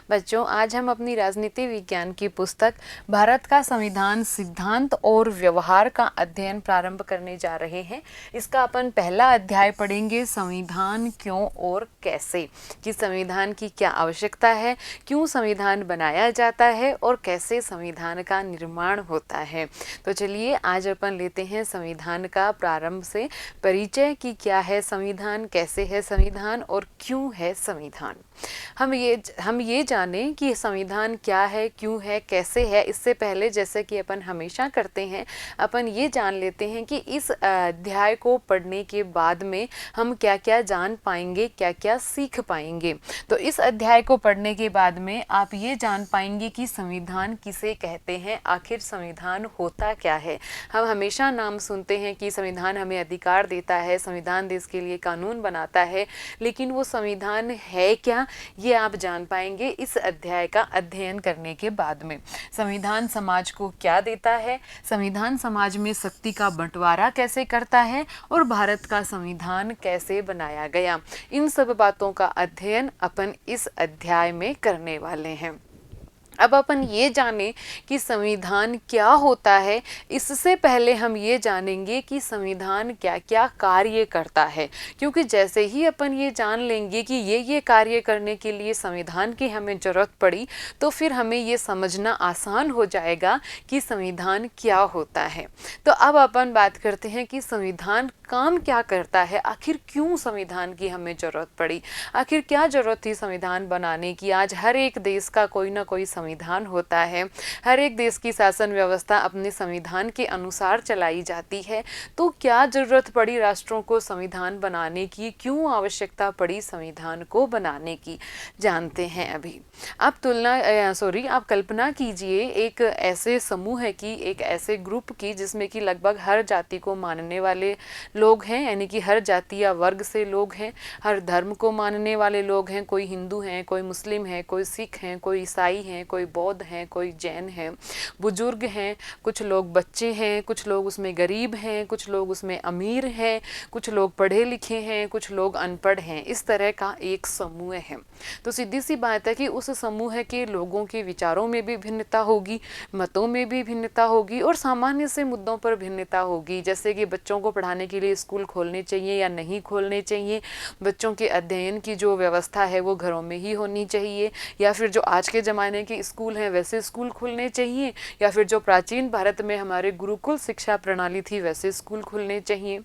बच्चों, आज हम अपनी राजनीति विज्ञान की पुस्तक भारत का संविधान सिद्धांत और व्यवहार का अध्ययन प्रारंभ करने जा रहे हैं। इसका अपन पहला अध्याय पढ़ेंगे, संविधान क्यों और कैसे, कि संविधान की क्या आवश्यकता है, क्यों संविधान बनाया जाता है और कैसे संविधान का निर्माण होता है। तो चलिए आज अपन लेते हैं संविधान का प्रारंभ से परिचय, कि क्या है संविधान, कैसे है संविधान और क्यों है संविधान। हम ये जानें कि संविधान क्या है, क्यों है, कैसे है। इससे पहले जैसे कि अपन हमेशा करते हैं, अपन ये जान लेते हैं कि इस अध्याय को पढ़ने के बाद में हम क्या क्या जान पाएंगे, क्या क्या सीख पाएंगे। तो इस अध्याय को पढ़ने के बाद में आप ये जान पाएंगे कि संविधान किसे कहते हैं, आखिर संविधान होता क्या है। हम हमेशा नाम सुनते हैं कि संविधान हमें अधिकार देता है, संविधान देश के लिए कानून बनाता है, लेकिन वो संविधान है क्या, ये आप जान पाएंगे इस अध्याय का अध्ययन करने के बाद में। संविधान समाज को क्या देता है, संविधान समाज में शक्ति का बंटवारा कैसे करता है और भारत का संविधान कैसे बनाया गया, इन सब बातों का अध्ययन अपन इस अध्याय में करने वाले हैं। अब अपन ये जानें कि संविधान क्या होता है, इससे पहले हम ये जानेंगे कि संविधान क्या क्या कार्य करता है। क्योंकि जैसे ही अपन ये जान लेंगे कि ये कार्य करने के लिए संविधान की हमें ज़रूरत पड़ी, तो फिर हमें ये समझना आसान हो जाएगा कि संविधान क्या होता है। तो अब अपन बात करते हैं कि संविधान काम क्या करता है, आखिर क्यों संविधान की हमें ज़रूरत पड़ी, आखिर क्या ज़रूरत थी संविधान बनाने की। आज हर एक देश का कोई ना कोई संविधान होता है, हर एक देश की शासन व्यवस्था अपने संविधान के अनुसार चलाई जाती है। तो क्या ज़रूरत पड़ी राष्ट्रों को संविधान बनाने की, क्यों आवश्यकता पड़ी संविधान को बनाने की, जानते हैं अभी। आप कल्पना कीजिए एक ऐसे समूह की, एक ऐसे ग्रुप की जिसमें कि लगभग हर जाति को मानने वाले लोग हैं, यानी कि हर जाति या वर्ग से लोग हैं, हर धर्म को मानने वाले लोग हैं। कोई हिंदू हैं, कोई मुस्लिम हैं, कोई सिख हैं, कोई ईसाई हैं, कोई बौद्ध हैं, कोई जैन हैं, बुजुर्ग हैं, कुछ लोग बच्चे हैं, कुछ लोग उसमें गरीब हैं, कुछ लोग उसमें अमीर हैं, कुछ लोग पढ़े लिखे हैं, कुछ लोग अनपढ़ हैं। इस तरह का एक समूह है। तो सीधी सी बात है कि उस समूह के लोगों के विचारों में भी भिन्नता होगी, मतों में भी भिन्नता होगी और सामान्य से मुद्दों पर भिन्नता होगी। जैसे कि बच्चों को पढ़ाने के लिए स्कूल खोलने चाहिए या नहीं खोलने चाहिए, बच्चों के अध्ययन की जो व्यवस्था है वो घरों में ही होनी चाहिए, या फिर जो आज के ज़माने के स्कूल हैं वैसे स्कूल खुलने चाहिए, या फिर जो प्राचीन भारत में हमारे गुरुकुल शिक्षा प्रणाली थी वैसे स्कूल खुलने चाहिए।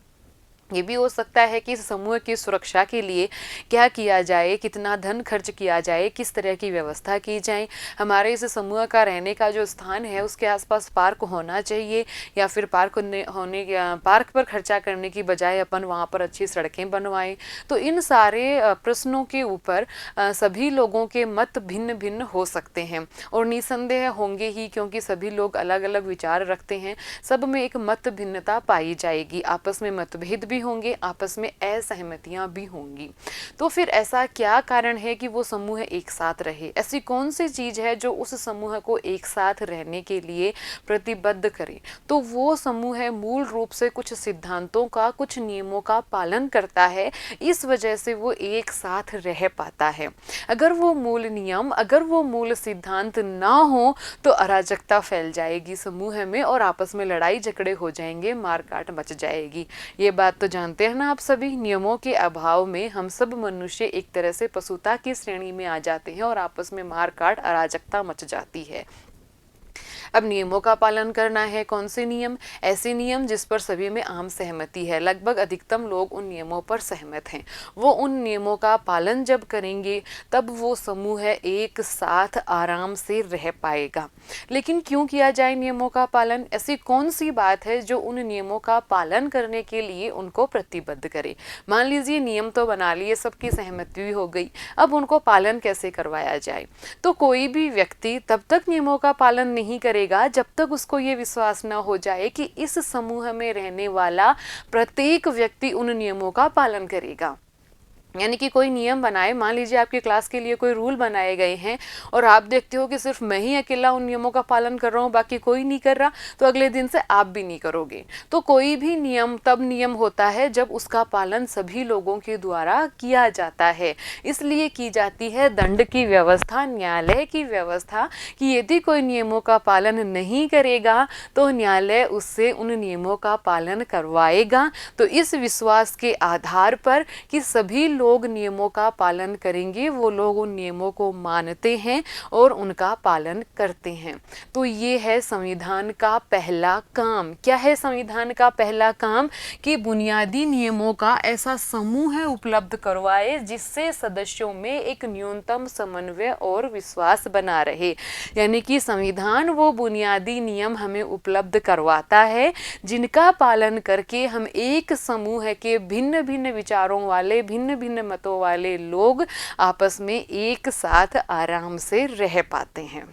ये भी हो सकता है कि समूह की सुरक्षा के लिए क्या किया जाए, कितना धन खर्च किया जाए, किस तरह की व्यवस्था की जाए। हमारे इस समूह का रहने का जो स्थान है उसके आसपास पार्क होना चाहिए, या फिर पार्क पर खर्चा करने की बजाय अपन वहाँ पर अच्छी सड़कें बनवाएं। तो इन सारे प्रश्नों के ऊपर सभी लोगों के मत भिन्न भिन्न हो सकते हैं और निसंदेह होंगे ही, क्योंकि सभी लोग अलग अलग विचार रखते हैं। सब में एक मत भिन्नता पाई जाएगी, आपस में मतभेद भी होंगे, आपस में असहमतियां भी होंगी। तो फिर ऐसा क्या कारण है कि वो समूह एक साथ रहे, ऐसी कौन सी चीज है जो उस समूह को एक साथ रहने के लिए प्रतिबद्ध करे। तो वो समूह मूल रूप से कुछ सिद्धांतों का, कुछ नियमों का पालन करता है, इस वजह से वो एक साथ रह पाता है। अगर वो मूल नियम, अगर वो मूल सिद्धांत ना हो तो अराजकता फैल जाएगी समूह में और आपस में लड़ाई झगड़े हो जाएंगे, मारकाट मच जाएगी। ये बात तो जानते हैं ना आप सभी। नियमों के अभाव में हम सब मनुष्य एक तरह से पशुता की श्रेणी में आ जाते हैं और आपस में मारकाट, अराजकता मच जाती है। अब नियमों का पालन करना है। कौन से नियम? ऐसे नियम जिस पर सभी में आम सहमति है, लगभग अधिकतम लोग उन नियमों पर सहमत हैं। वो उन नियमों का पालन जब करेंगे तब वो समूह एक साथ आराम से रह पाएगा। लेकिन क्यों किया जाए नियमों का पालन? ऐसी कौन सी बात है जो उन नियमों का पालन करने के लिए उनको प्रतिबद्ध करे? मान लीजिए नियम तो बना लिए, सबकी सहमति भी हो गई, अब उनको पालन कैसे करवाया जाए? तो कोई भी व्यक्ति तब तक नियमों का पालन नहीं करेगा जब तक उसको ये विश्वास न हो जाए कि इस समूह में रहने वाला प्रत्येक व्यक्ति उन नियमों का पालन करेगा। यानी कि कोई नियम बनाए, मान लीजिए आपकी क्लास के लिए कोई रूल बनाए गए हैं और आप देखते हो कि सिर्फ मैं ही अकेला उन नियमों का पालन कर रहा हूँ, बाकी कोई नहीं कर रहा, तो अगले दिन से आप भी नहीं करोगे। तो कोई भी नियम तब नियम होता है जब उसका पालन सभी लोगों के द्वारा किया जाता है, इसलिए की जाती है दंड की व्यवस्था, न्यायालय की व्यवस्था, कि यदि कोई नियमों का पालन नहीं करेगा तो न्यायालय उससे उन नियमों का पालन करवाएगा। तो इस विश्वास के आधार पर कि सभी लोग नियमों का पालन करेंगे, वो लोग उन नियमों को मानते हैं और उनका पालन करते हैं। तो ये है संविधान का पहला काम। क्या है संविधान का पहला काम? कि बुनियादी नियमों का ऐसा समूह है उपलब्ध करवाए जिससे सदस्यों में एक न्यूनतम समन्वय और विश्वास बना रहे। यानी कि संविधान वो बुनियादी नियम हमें उपलब्ध करवाता है जिनका पालन करके हम एक समूह के भिन्न भिन्न विचारों वाले, भिन्न भिन्न मतों वाले लोग आपस में एक साथ आराम से रह पाते हैं।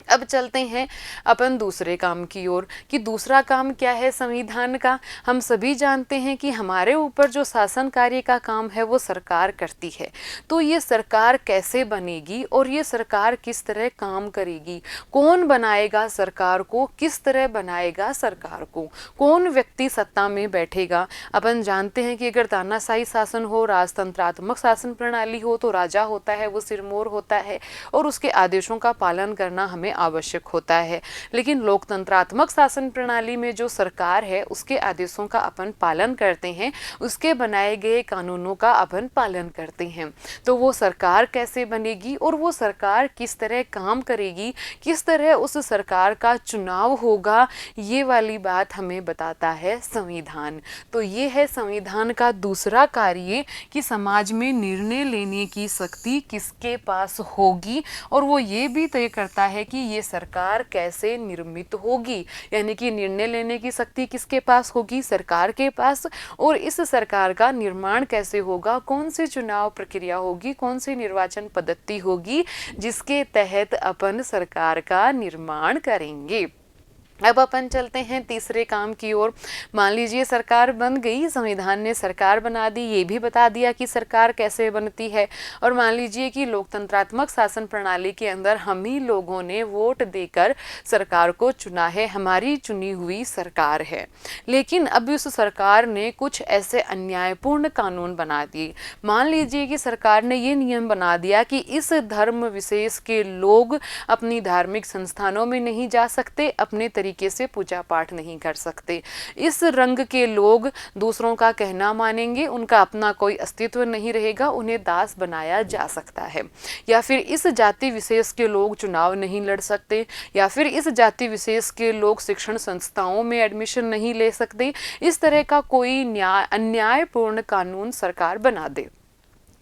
अब चलते हैं अपन दूसरे काम की ओर कि दूसरा काम क्या है संविधान का। हम सभी जानते हैं कि हमारे ऊपर जो शासन कार्य का काम है वो सरकार करती है। तो ये सरकार कैसे बनेगी और ये सरकार किस तरह काम करेगी, कौन बनाएगा सरकार को, किस तरह बनाएगा सरकार को, कौन व्यक्ति सत्ता में बैठेगा। अपन जानते हैं कि अगर तानाशाही शासन हो, राजतंत्रात्मक शासन प्रणाली हो, तो राजा होता है वो सिरमौर होता है और उसके आदेशों का पालन करना हमें आवश्यक होता है। लेकिन लोकतंत्रात्मक शासन प्रणाली में जो सरकार है उसके आदेशों का अपन पालन करते हैं, उसके बनाए गए कानूनों का अपन पालन करते हैं। तो वो सरकार कैसे बनेगी और वो सरकार किस तरह काम करेगी, किस तरह उस सरकार का चुनाव होगा, ये वाली बात हमें बताता है संविधान। तो ये है संविधान का दूसरा कार्य कि समाज में निर्णय लेने की शक्ति किसके पास होगी और वो ये भी तय करता है कि ये सरकार कैसे निर्मित होगी। यानी कि निर्णय लेने की शक्ति किसके पास होगी? सरकार के पास। और इस सरकार का निर्माण कैसे होगा, कौन सी चुनाव प्रक्रिया होगी, कौन सी निर्वाचन पद्धति होगी जिसके तहत अपन सरकार का निर्माण करेंगे। अब अपन चलते हैं तीसरे काम की ओर। मान लीजिए सरकार बन गई, संविधान ने सरकार बना दी, ये भी बता दिया कि सरकार कैसे बनती है। और मान लीजिए कि लोकतंत्रात्मक शासन प्रणाली के अंदर हम ही लोगों ने वोट देकर सरकार को चुना है, हमारी चुनी हुई सरकार है। लेकिन अब उस सरकार ने कुछ ऐसे अन्यायपूर्ण कानून बना दिए। मान लीजिए कि सरकार ने ये नियम बना दिया कि इस धर्म विशेष के लोग अपनी धार्मिक संस्थानों में नहीं जा सकते, अपने तरीके से पूजा पाठ नहीं कर सकते। इस रंग के लोग दूसरों का कहना मानेंगे, उनका अपना कोई अस्तित्व नहीं रहेगा, उन्हें दास बनाया जा सकता है। या फिर इस जाति विशेष के लोग चुनाव नहीं लड़ सकते, या फिर इस जाति विशेष के लोग शिक्षण संस्थाओं में एडमिशन नहीं ले सकते। इस तरह का कोई अन्यायपूर्ण कानून सरकार बना दे।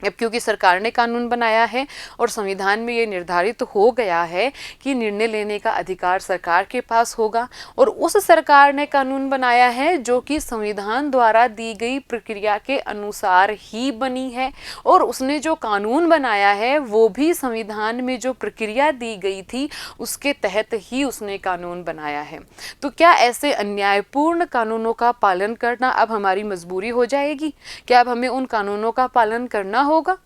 अब क्योंकि सरकार ने कानून बनाया है और संविधान में ये निर्धारित हो गया है कि निर्णय लेने का अधिकार सरकार के पास होगा, और उस सरकार ने कानून बनाया है जो कि संविधान द्वारा दी गई प्रक्रिया के अनुसार ही बनी है, और उसने जो कानून बनाया है वो भी संविधान में जो प्रक्रिया दी गई थी उसके तहत ही उसने कानून बनाया है। तो क्या ऐसे अन्यायपूर्ण कानूनों का पालन करना अब हमारी मजबूरी हो जाएगी? क्या अब हमें उन कानूनों का पालन करना होगा?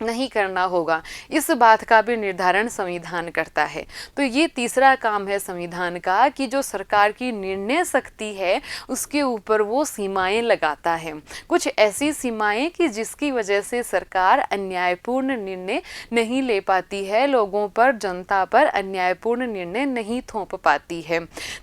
नहीं करना होगा। इस बात का भी निर्धारण संविधान करता है। तो ये तीसरा काम है संविधान का कि जो सरकार की निर्णय शक्ति है उसके ऊपर वो सीमाएं लगाता है, कुछ ऐसी सीमाएं कि जिसकी वजह से सरकार अन्यायपूर्ण निर्णय नहीं ले पाती है, लोगों पर, जनता पर अन्यायपूर्ण निर्णय नहीं थोप पाती है।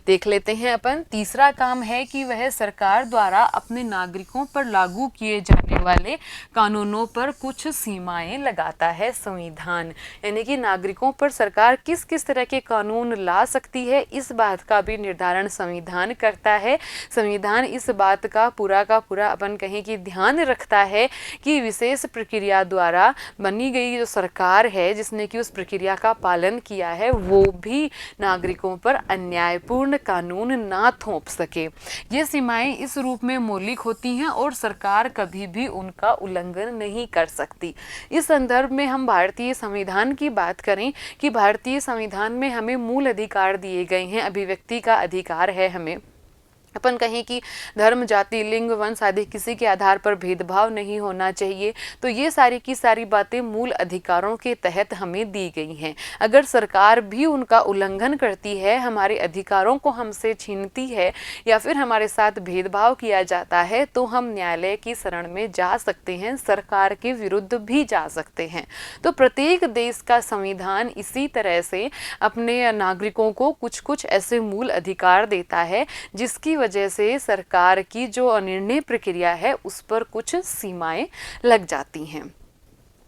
देख लेते हैं अपन। तीसरा काम है कि वह सरकार द्वारा अपने नागरिकों पर लागू किए जाने वाले कानूनों पर कुछ सीमाएं लगाता है संविधान। यानी कि नागरिकों पर सरकार किस किस तरह के कानून ला सकती है, इस बात का भी निर्धारण संविधान करता है। संविधान इस बात का पूरा अपन कहें कि ध्यान रखता है कि विशेष प्रक्रिया द्वारा बनी गई जो सरकार है जिसने कि उस प्रक्रिया का पालन किया है वो भी नागरिकों पर अन्यायपूर्ण कानून ना थोप सके। ये सीमाएं इस रूप में मौलिक होती हैं और सरकार कभी भी उनका उल्लंघन नहीं कर सकती। इस संदर्भ में हम भारतीय संविधान की बात करें कि भारतीय संविधान में हमें मूल अधिकार दिए गए हैं, अभिव्यक्ति का अधिकार है हमें, अपन कहें कि धर्म, जाति, लिंग, वंश आदि किसी के आधार पर भेदभाव नहीं होना चाहिए। तो ये सारी की सारी बातें मूल अधिकारों के तहत हमें दी गई हैं। अगर सरकार भी उनका उल्लंघन करती है, हमारे अधिकारों को हमसे छीनती है या फिर हमारे साथ भेदभाव किया जाता है, तो हम न्यायालय की शरण में जा सकते हैं, सरकार के विरुद्ध भी जा सकते हैं। तो प्रत्येक देश का संविधान इसी तरह से अपने नागरिकों को कुछ कुछ ऐसे मूल अधिकार देता है जिसकी वजह से सरकार की जो निर्णय प्रक्रिया है उस पर कुछ सीमाएं लग जाती हैं।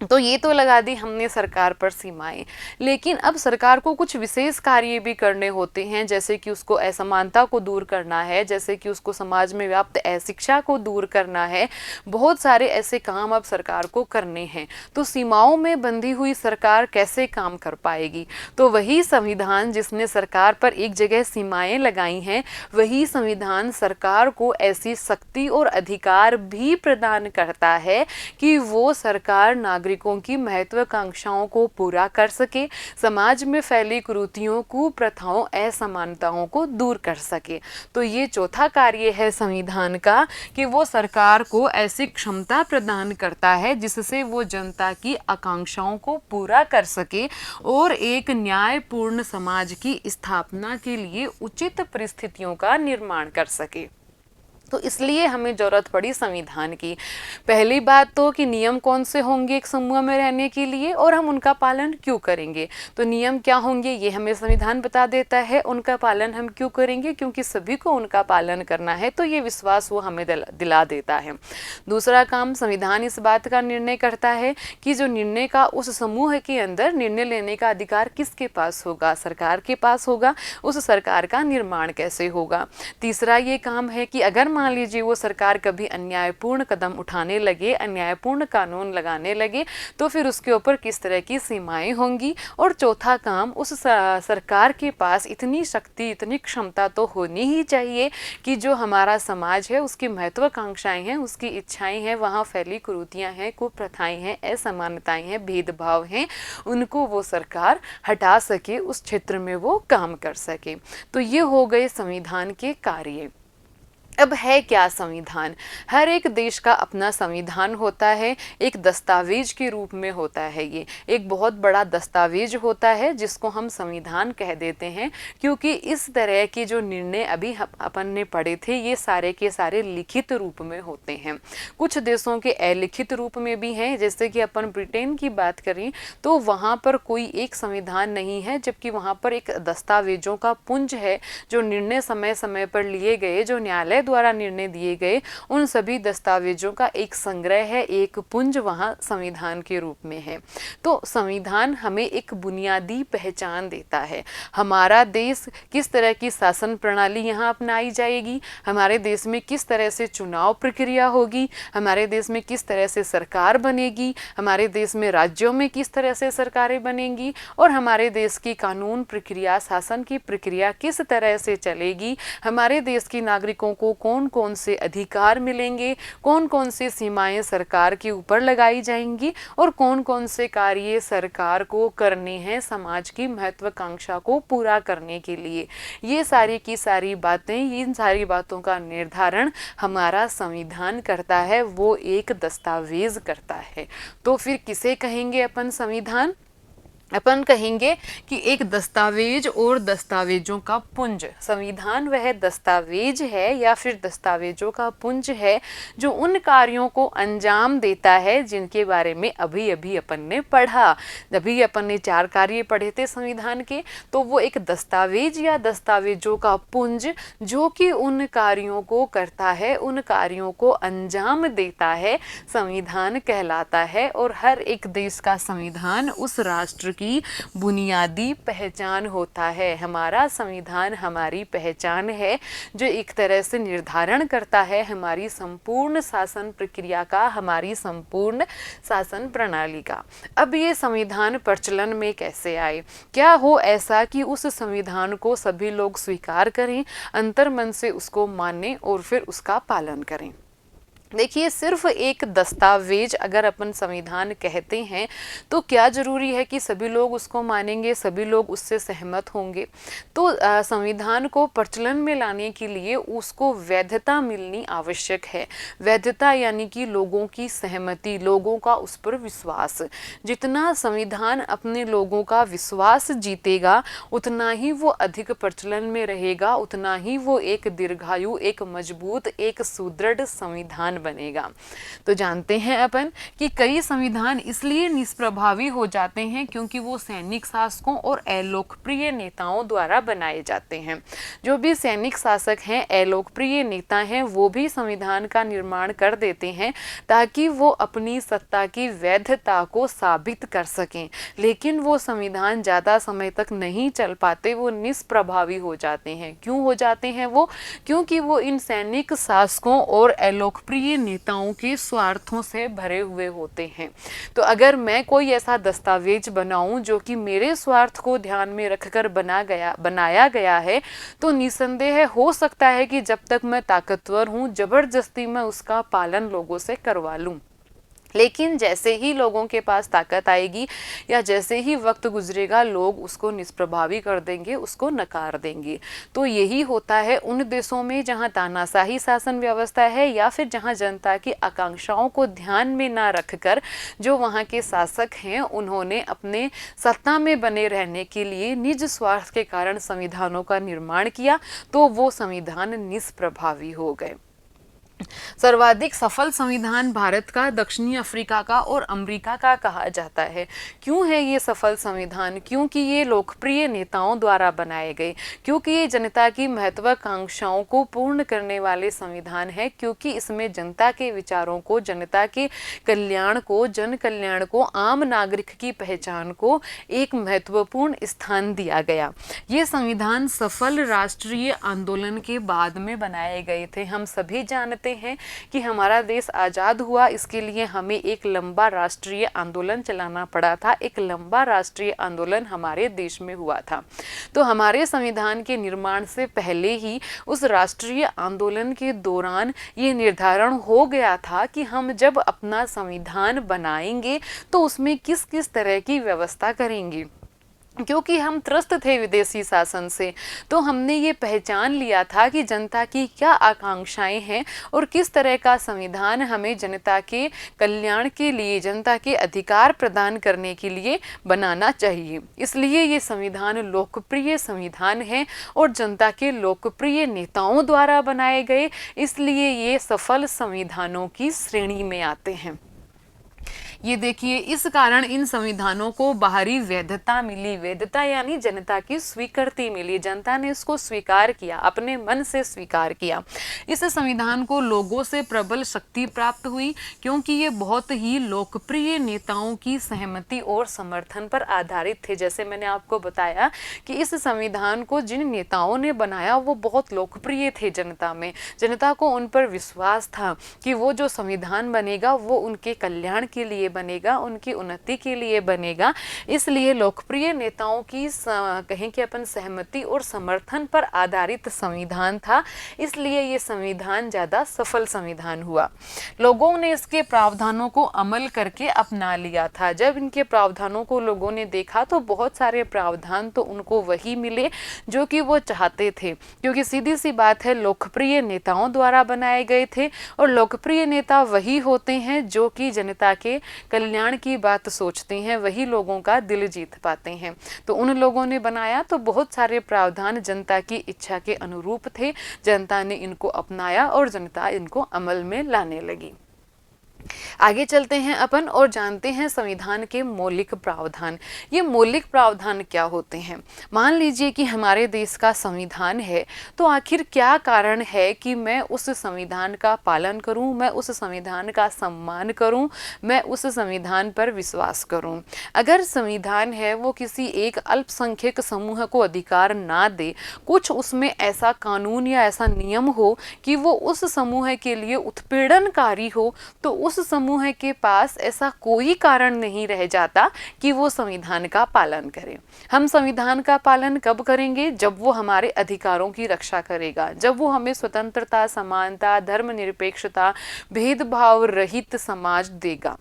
तो ये तो लगा दी हमने सरकार पर सीमाएं, लेकिन अब सरकार को कुछ विशेष कार्य भी करने होते हैं, जैसे कि उसको असमानता को दूर करना है, जैसे कि उसको समाज में व्याप्त अशिक्षा को दूर करना है। बहुत सारे ऐसे काम अब सरकार को करने हैं। तो सीमाओं में बंधी हुई सरकार कैसे काम कर पाएगी? तो वही संविधान जिसने सरकार पर एक जगह सीमाएं लगाई हैं, वही संविधान सरकार को ऐसी शक्ति और अधिकार भी प्रदान करता है कि वो सरकार नागरिकों की महत्वाकांक्षाओं को पूरा कर सके, समाज में फैली कुरीतियों, कुप्रथाओं, असमानताओं को दूर कर सके। तो ये चौथा कार्य है संविधान का कि वो सरकार को ऐसी क्षमता प्रदान करता है जिससे वो जनता की आकांक्षाओं को पूरा कर सके और एक न्यायपूर्ण समाज की स्थापना के लिए उचित परिस्थितियों का निर्माण कर सके। तो इसलिए हमें जरूरत पड़ी संविधान की। पहली बात तो कि नियम कौन से होंगे एक समूह में रहने के लिए और हम उनका पालन क्यों करेंगे। तो नियम क्या होंगे ये हमें संविधान बता देता है, उनका पालन हम क्यों करेंगे, क्योंकि सभी को उनका पालन करना है। तो ये विश्वास वो हमें दिला देता है। दूसरा काम, संविधान इस बात का निर्णय करता है कि जो निर्णय का उस समूह के अंदर निर्णय लेने का अधिकार किसके पास होगा, सरकार के पास होगा। उस सरकार का निर्माण कैसे होगा। तीसरा ये काम है कि अगर मान लीजिए वो सरकार कभी अन्यायपूर्ण कदम उठाने लगे, अन्यायपूर्ण कानून लगाने लगे, तो फिर उसके ऊपर किस तरह की सीमाएं होंगी। और चौथा काम, उस सरकार के पास इतनी शक्ति, इतनी क्षमता तो होनी ही चाहिए कि जो हमारा समाज है उसकी महत्वाकांक्षाएं हैं, उसकी इच्छाएं हैं, वहाँ फैली कुरीतियां हैं, कुप्रथाएं हैं, असमानताएं हैं, भेदभाव हैं, उनको वो सरकार हटा सके, उस क्षेत्र में वो काम कर सके। तो ये हो गए संविधान के कार्य। अब है क्या संविधान? हर एक देश का अपना संविधान होता है, एक दस्तावेज के रूप में होता है। ये एक बहुत बड़ा दस्तावेज होता है जिसको हम संविधान कह देते हैं, क्योंकि इस तरह के जो निर्णय अभी अपन ने पढ़े थे ये सारे के सारे लिखित रूप में होते हैं। कुछ देशों के अलिखित रूप में भी हैं, जैसे कि अपन ब्रिटेन की बात करें तो वहाँ पर कोई एक संविधान नहीं है, जबकि वहाँ पर एक दस्तावेजों का पुंज है जो निर्णय समय समय पर लिए गए, जो न्यायालय द्वारा निर्णय दिए गए, उन सभी दस्तावेजों का एक संग्रह है, एक पुंज वहाँ संविधान के रूप में है। तो संविधान हमें एक बुनियादी पहचान देता है। हमारा देश किस तरह की शासन प्रणाली यहाँ अपनाई जाएगी, हमारे देश में किस तरह से चुनाव प्रक्रिया होगी, हमारे देश में किस तरह से सरकार बनेगी, हमारे देश में राज्यों में किस तरह से सरकारें बनेंगी, और हमारे देश की कानून प्रक्रिया, शासन की प्रक्रिया किस तरह से चलेगी, हमारे देश के नागरिकों को कौन कौन से अधिकार मिलेंगे, कौन कौन से सीमाएं सरकार के ऊपर लगाई जाएंगी और कौन कौन से कार्य सरकार को करने हैं समाज की महत्वाकांक्षा को पूरा करने के लिए। ये सारी की सारी बातें, इन सारी बातों का निर्धारण हमारा संविधान करता है, वो एक दस्तावेज करता है। तो फिर किसे कहेंगे अपन संविधान? अपन कहेंगे कि एक दस्तावेज और दस्तावेजों का पुंज। संविधान वह दस्तावेज है या फिर दस्तावेजों का पुंज है जो उन कार्यों को अंजाम देता है जिनके बारे में अभी अभी अपन ने पढ़ा। अभी अपन ने 4 कार्य पढ़े थे संविधान के, तो वो एक दस्तावेज या दस्तावेजों का पुंज जो कि उन कार्यों को करता है, उन कार्यों को अंजाम देता है, संविधान कहलाता है। और हर एक देश का संविधान उस राष्ट्र की बुनियादी पहचान होता है। हमारा संविधान हमारी पहचान है जो एक तरह से निर्धारण करता है हमारी संपूर्ण शासन प्रक्रिया का, हमारी संपूर्ण शासन प्रणाली का। अब ये संविधान प्रचलन में कैसे आए? क्या हो ऐसा कि उस संविधान को सभी लोग स्वीकार करें, अंतर्मन से उसको मानें और फिर उसका पालन करें? देखिए, सिर्फ एक दस्तावेज अगर अपन संविधान कहते हैं तो क्या ज़रूरी है कि सभी लोग उसको मानेंगे, सभी लोग उससे सहमत होंगे? तो संविधान को प्रचलन में लाने के लिए उसको वैधता मिलनी आवश्यक है। वैधता यानी कि लोगों की सहमति, लोगों का उस पर विश्वास। जितना संविधान अपने लोगों का विश्वास जीतेगा उतना ही वो अधिक प्रचलन में रहेगा, उतना ही वो एक दीर्घायु, एक मजबूत, एक सुदृढ़ संविधान बनेगा। तो जानते हैं अपन कि कई संविधान इसलिए निष्प्रभावी हो जाते हैं क्योंकि वो सैनिक शासकों और अलोकप्रिय नेताओं द्वारा बनाए जाते हैं। जो भी सैनिक शासक हैं, अलोकप्रिय नेता हैं, वो भी संविधान का निर्माण कर देते हैं ताकि वो अपनी सत्ता की वैधता को साबित कर सकें। लेकिन वो संविधान ज़्यादा समय तक नहीं चल पाते, वो निष्प्रभावी हो जाते हैं। क्यों हो जाते हैं वो? क्योंकि वो इन सैनिक शासकों और अलोकप्रिय नेताओं के स्वार्थों से भरे हुए होते हैं। तो अगर मैं कोई ऐसा दस्तावेज बनाऊं जो कि मेरे स्वार्थ को ध्यान में रखकर बनाया गया है, तो निसंदेह हो सकता है कि जब तक मैं ताकतवर हूं, जबरदस्ती मैं उसका पालन लोगों से करवा लूं। लेकिन जैसे ही लोगों के पास ताकत आएगी या जैसे ही वक्त गुजरेगा, लोग उसको निष्प्रभावी कर देंगे, उसको नकार देंगे। तो यही होता है उन देशों में जहां तानाशाही शासन व्यवस्था है या फिर जहां जनता की आकांक्षाओं को ध्यान में ना रखकर जो वहां के शासक हैं उन्होंने अपने सत्ता में बने रहने के लिए निज स्वार्थ के कारण संविधानों का निर्माण किया, तो वो संविधान निष्प्रभावी हो गए। सर्वाधिक सफल संविधान भारत का, दक्षिणी अफ्रीका का और अमेरिका का कहा जाता है। क्यों है ये सफल संविधान? क्योंकि ये लोकप्रिय नेताओं द्वारा बनाए गए, क्योंकि ये जनता की महत्वाकांक्षाओं को पूर्ण करने वाले संविधान है, क्योंकि इसमें जनता के विचारों को, जनता के कल्याण को, जन कल्याण को, आम नागरिक की पहचान को एक महत्वपूर्ण स्थान दिया गया। ये संविधान सफल राष्ट्रीय आंदोलन के बाद में बनाए गए थे। हम सभी जानते हैं कि हमारा देश आज़ाद हुआ, इसके लिए हमें एक लंबा राष्ट्रीय आंदोलन चलाना पड़ा था। एक लंबा राष्ट्रीय आंदोलन हमारे देश में हुआ था। तो हमारे संविधान के निर्माण से पहले ही उस राष्ट्रीय आंदोलन के दौरान ये निर्धारण हो गया था कि हम जब अपना संविधान बनाएंगे तो उसमें किस किस तरह की व्यवस्था करेंगे। क्योंकि हम त्रस्त थे विदेशी शासन से, तो हमने ये पहचान लिया था कि जनता की क्या आकांक्षाएं हैं और किस तरह का संविधान हमें जनता के कल्याण के लिए, जनता के अधिकार प्रदान करने के लिए बनाना चाहिए। इसलिए ये संविधान लोकप्रिय संविधान है और जनता के लोकप्रिय नेताओं द्वारा बनाए गए, इसलिए ये सफल संविधानों की श्रेणी में आते हैं। ये देखिए, इस कारण इन संविधानों को बाहरी वैधता मिली। वैधता यानी जनता की स्वीकृति मिली, जनता ने इसको स्वीकार किया, अपने मन से स्वीकार किया। इस संविधान को लोगों से प्रबल शक्ति प्राप्त हुई क्योंकि ये बहुत ही लोकप्रिय नेताओं की सहमति और समर्थन पर आधारित थे। जैसे मैंने आपको बताया कि इस संविधान को जिन नेताओं ने बनाया वो बहुत लोकप्रिय थे जनता में। जनता को उन पर विश्वास था कि वो जो संविधान बनेगा वो उनके कल्याण के लिए बनेगा, उनकी उन्नति के लिए बनेगा। इसलिए लोकप्रिय नेताओं की कहें कि अपन सहमति और समर्थन पर आधारित संविधान था, इसलिए ये संविधान ज़्यादा सफल संविधान हुआ। लोगों ने इसके प्रावधानों को अमल करके अपना लिया था। जब इनके प्रावधानों को लोगों ने देखा तो बहुत सारे प्रावधान तो उनको वही मिले जो कि वो चाहते थे, क्योंकि सीधी सी बात है लोकप्रिय नेताओं द्वारा बनाए गए थे और लोकप्रिय नेता वही होते हैं जो कि जनता के कल्याण की बात सोचते हैं, वही लोगों का दिल जीत पाते हैं। तो उन लोगों ने बनाया तो बहुत सारे प्रावधान जनता की इच्छा के अनुरूप थे, जनता ने इनको अपनाया और जनता इनको अमल में लाने लगी। आगे चलते हैं अपन और जानते हैं संविधान के मौलिक प्रावधान। ये मौलिक प्रावधान क्या होते हैं? मान लीजिए कि हमारे देश का संविधान है, तो आखिर क्या कारण है कि मैं उस संविधान का पालन करूं, मैं उस संविधान का सम्मान करूं, मैं उस संविधान पर विश्वास करूं? अगर संविधान है वो किसी एक अल्पसंख्यक समूह को अधिकार ना दे, कुछ उसमें ऐसा कानून या ऐसा नियम हो कि वो उस समूह के लिए उत्पीड़नकारी हो, तो उस उस समूह के पास ऐसा कोई कारण नहीं रह जाता कि वो संविधान का पालन करें। हम संविधान का पालन कब करेंगे? जब वो हमारे अधिकारों की रक्षा करेगा, जब वो हमें स्वतंत्रता, समानता, धर्मनिरपेक्षता, भेदभाव रहित समाज देगा।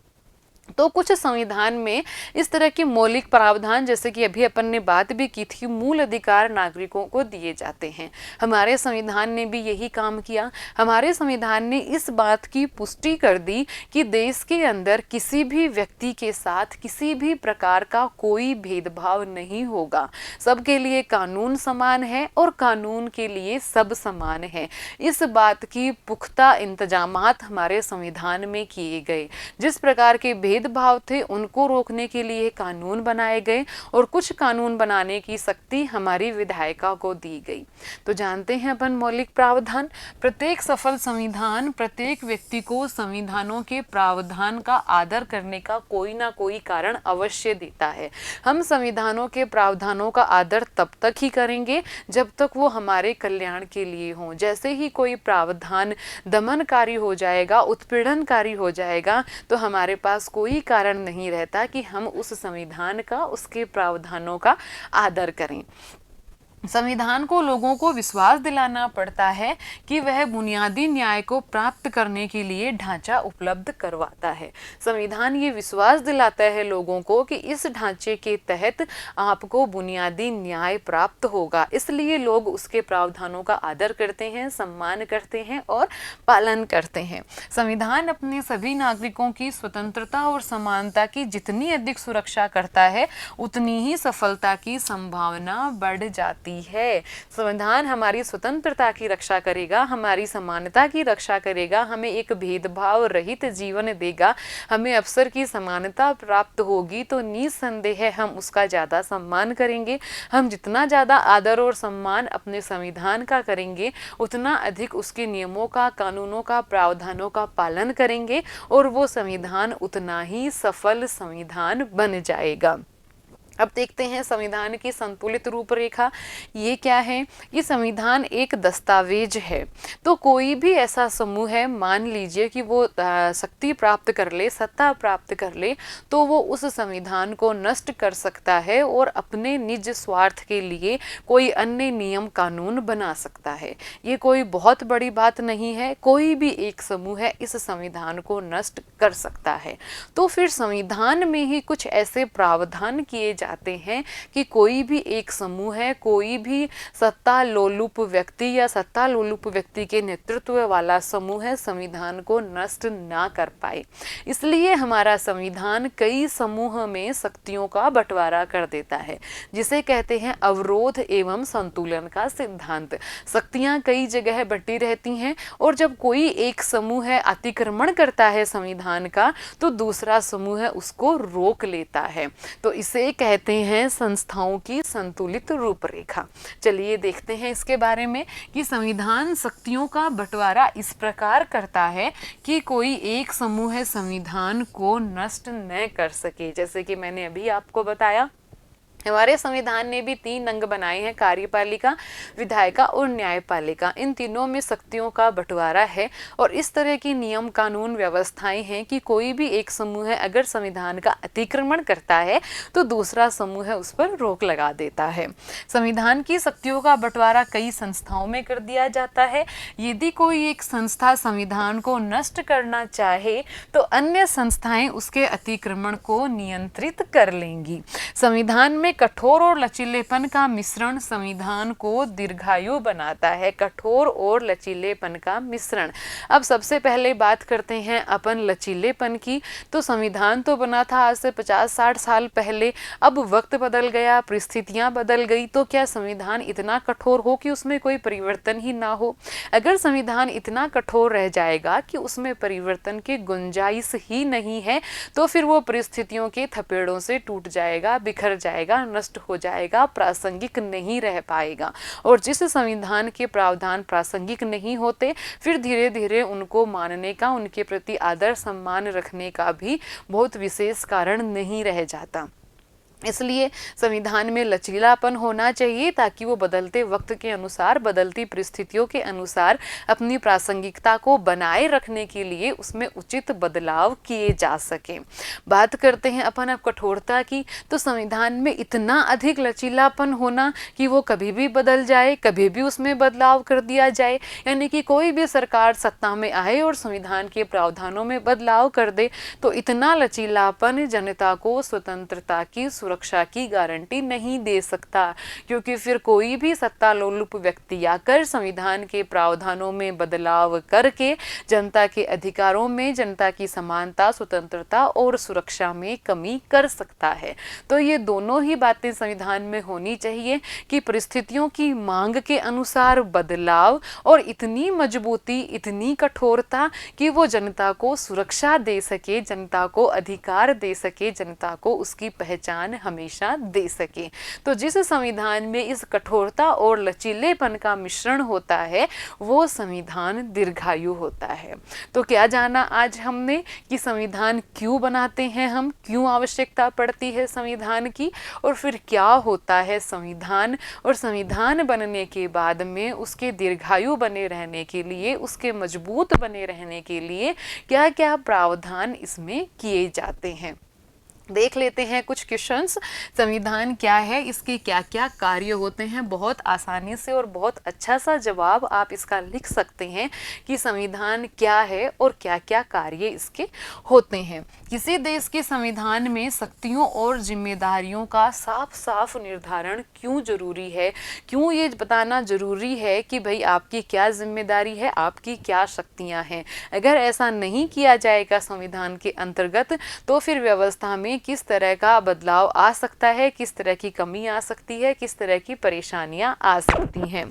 तो कुछ संविधान में इस तरह के मौलिक प्रावधान, जैसे कि अभी अपन ने बात भी की थी, मूल अधिकार नागरिकों को दिए जाते हैं। हमारे संविधान ने भी यही काम किया। हमारे संविधान ने इस बात की पुष्टि कर दी कि देश के अंदर किसी भी व्यक्ति के साथ किसी भी प्रकार का कोई भेदभाव नहीं होगा। सबके लिए कानून समान है और कानून के लिए सब समान है। इस बात की पुख्ता इंतजामात हमारे संविधान में किए गए। जिस प्रकार के भेदभाव थे उनको रोकने के लिए कानून बनाए गए और कुछ कानून बनाने की शक्ति हमारी विधायिका को दी गई। तो जानते हैं अपन मौलिक प्रावधान। प्रत्येक सफल संविधान प्रत्येक व्यक्ति को संविधानों के प्रावधान का आदर करने का कोई ना कोई कारण अवश्य देता है। हम संविधानों के प्रावधानों का आदर तब तक ही करेंगे जब तक वो हमारे कल्याण के लिए हों। जैसे ही कोई प्रावधान दमनकारी हो जाएगा, उत्पीड़नकारी हो जाएगा, तो हमारे पास कोई कारण नहीं रहता कि हम उस संविधान का, उसके प्रावधानों का आदर करें। संविधान को लोगों को विश्वास दिलाना पड़ता है कि वह बुनियादी न्याय को प्राप्त करने के लिए ढांचा उपलब्ध करवाता है। संविधान ये विश्वास दिलाता है लोगों को कि इस ढांचे के तहत आपको बुनियादी न्याय प्राप्त होगा। इसलिए लोग उसके प्रावधानों का आदर करते हैं, सम्मान करते हैं और पालन करते हैं। संविधान अपने सभी नागरिकों की स्वतंत्रता और समानता की जितनी अधिक सुरक्षा करता है, उतनी ही सफलता की संभावना बढ़ जाती है। संविधान हमारी स्वतंत्रता की रक्षा करेगा, हमारी समानता की रक्षा करेगा, हमें एक भेदभाव रहित जीवन देगा, हमें अवसर की समानता प्राप्त होगी, तो निसंदेह हम उसका ज़्यादा सम्मान करेंगे। हम जितना ज़्यादा आदर और सम्मान अपने संविधान का करेंगे, उतना अधिक उसके नियमों का, कानूनों का, प्रावधानों का पालन करेंगे और वो संविधान उतना ही सफल संविधान बन जाएगा। अब देखते हैं संविधान की संतुलित रूपरेखा। ये क्या है? ये संविधान एक दस्तावेज है। तो कोई भी ऐसा समूह है, मान लीजिए कि वो शक्ति प्राप्त कर ले, सत्ता प्राप्त कर ले, तो वो उस संविधान को नष्ट कर सकता है और अपने निज स्वार्थ के लिए कोई अन्य नियम कानून बना सकता है। ये कोई बहुत बड़ी बात नहीं है। कोई भी एक समूह है इस संविधान को नष्ट कर सकता है। तो फिर संविधान में ही कुछ ऐसे प्रावधान किए जाते हैं कि कोई भी एक समूह है, कोई भी सत्ता लोलुप व्यक्ति या सत्ता लोलुप व्यक्ति के नेतृत्व वाला समूह है, संविधान को नष्ट ना कर पाए। इसलिए हमारा संविधान कई समूह में शक्तियों का बंटवारा कर देता है, जिसे कहते हैं अवरोध एवं संतुलन का सिद्धांत। शक्तियां कई जगह बंटी रहती हैं और जब कोई एक समूह है अतिक्रमण करता है संविधान का, तो दूसरा समूह है उसको रोक लेता है। तो इसे कहते हैं संस्थाओं की संतुलित रूपरेखा। चलिए देखते हैं इसके बारे में कि संविधान शक्तियों का बंटवारा इस प्रकार करता है कि कोई एक समूह है संविधान को नष्ट न कर सके। जैसे कि मैंने अभी आपको बताया, हमारे संविधान ने भी 3 अंग बनाए हैं, कार्यपालिका, विधायिका और न्यायपालिका। इन तीनों में शक्तियों का बंटवारा है और इस तरह की नियम कानून व्यवस्थाएं हैं कि कोई भी एक समूह है अगर संविधान का अतिक्रमण करता है तो दूसरा समूह है उस पर रोक लगा देता है। संविधान की शक्तियों का बंटवारा कई संस्थाओं में कर दिया जाता है। यदि कोई एक संस्था संविधान को नष्ट करना चाहे तो अन्य संस्थाएं उसके अतिक्रमण को नियंत्रित कर लेंगी। संविधान में कठोर और लचीलेपन का मिश्रण संविधान को दीर्घायु बनाता है। कठोर और लचीलेपन का मिश्रण। अब सबसे पहले बात करते हैं अपन लचीलेपन की। तो संविधान तो बना था आज से 50-60 साल पहले। अब वक्त बदल गया, परिस्थितियां बदल गई, तो क्या संविधान इतना कठोर हो कि उसमें कोई परिवर्तन ही ना हो? अगर संविधान इतना कठोर रह जाएगा कि उसमें परिवर्तन की गुंजाइश ही नहीं है, तो फिर वो परिस्थितियों के थपेड़ों से टूट जाएगा, बिखर जाएगा, नष्ट हो जाएगा, प्रासंगिक नहीं रह पाएगा। और जिस संविधान के प्रावधान प्रासंगिक नहीं होते, फिर धीरे धीरे उनको मानने का, उनके प्रति आदर सम्मान रखने का भी बहुत विशेष कारण नहीं रह जाता। इसलिए संविधान में लचीलापन होना चाहिए ताकि वो बदलते वक्त के अनुसार, बदलती परिस्थितियों के अनुसार अपनी प्रासंगिकता को बनाए रखने के लिए उसमें उचित बदलाव किए जा सकें। बात करते हैं अपन अब कठोरता की, तो संविधान में इतना अधिक लचीलापन होना कि वो कभी भी बदल जाए, कभी भी उसमें बदलाव कर दिया जाए, यानी कि कोई भी सरकार सत्ता में आए और संविधान के प्रावधानों में बदलाव कर दे, तो इतना लचीलापन जनता को स्वतंत्रता की सुरक्षा की गारंटी नहीं दे सकता, क्योंकि फिर कोई भी सत्तालोलुप व्यक्ति आकर संविधान के प्रावधानों में बदलाव करके जनता के अधिकारों में, जनता की समानता, स्वतंत्रता और सुरक्षा में कमी कर सकता है। तो ये दोनों ही बातें संविधान में होनी चाहिए कि परिस्थितियों की मांग के अनुसार बदलाव और इतनी मजबूती, इतनी कठोरता कि वो जनता को सुरक्षा दे सके, जनता को अधिकार दे सके, जनता को उसकी पहचान हमेशा दे सके। तो जिस संविधान में इस कठोरता और लचीलेपन का मिश्रण होता है वो संविधान दीर्घायु होता है। तो क्या जाना आज हमने कि संविधान क्यों बनाते हैं हम, क्यों आवश्यकता पड़ती है संविधान की, और फिर क्या होता है संविधान, और संविधान बनने के बाद में उसके दीर्घायु बने रहने के लिए, उसके मजबूत बने रहने के लिए क्या क्या प्रावधान इसमें किए जाते हैं। देख लेते हैं कुछ क्वेश्चंस। संविधान क्या है, इसके क्या क्या कार्य होते हैं। बहुत आसानी से और बहुत अच्छा सा जवाब आप इसका लिख सकते हैं कि संविधान क्या है और क्या क्या कार्य इसके होते हैं। किसी देश के संविधान में शक्तियों और जिम्मेदारियों का साफ साफ निर्धारण क्यों जरूरी है, क्यों ये बताना जरूरी है कि भाई आपकी क्या जिम्मेदारी है, आपकी क्या शक्तियां हैं। अगर ऐसा नहीं किया जाएगा संविधान के अंतर्गत तो फिर व्यवस्था में किस तरह का बदलाव आ सकता है, किस तरह की कमी आ सकती है, किस तरह की परेशानियां आ सकती हैं।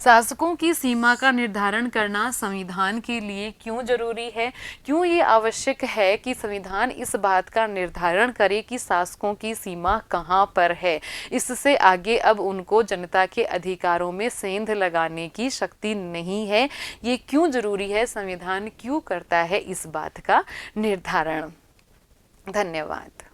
शासकों की सीमा का निर्धारण करना संविधान के लिए क्यों जरूरी है, क्यों ये आवश्यक है कि संविधान इस बात का निर्धारण करे कि शासकों की सीमा कहाँ पर है। इससे आगे अब उनको जनता के अधिकारों में सेंध लगाने की शक्ति नहीं है। ये क्यों जरूरी है, संविधान क्यों करता है इस बात का निर्धारण। धन्यवाद।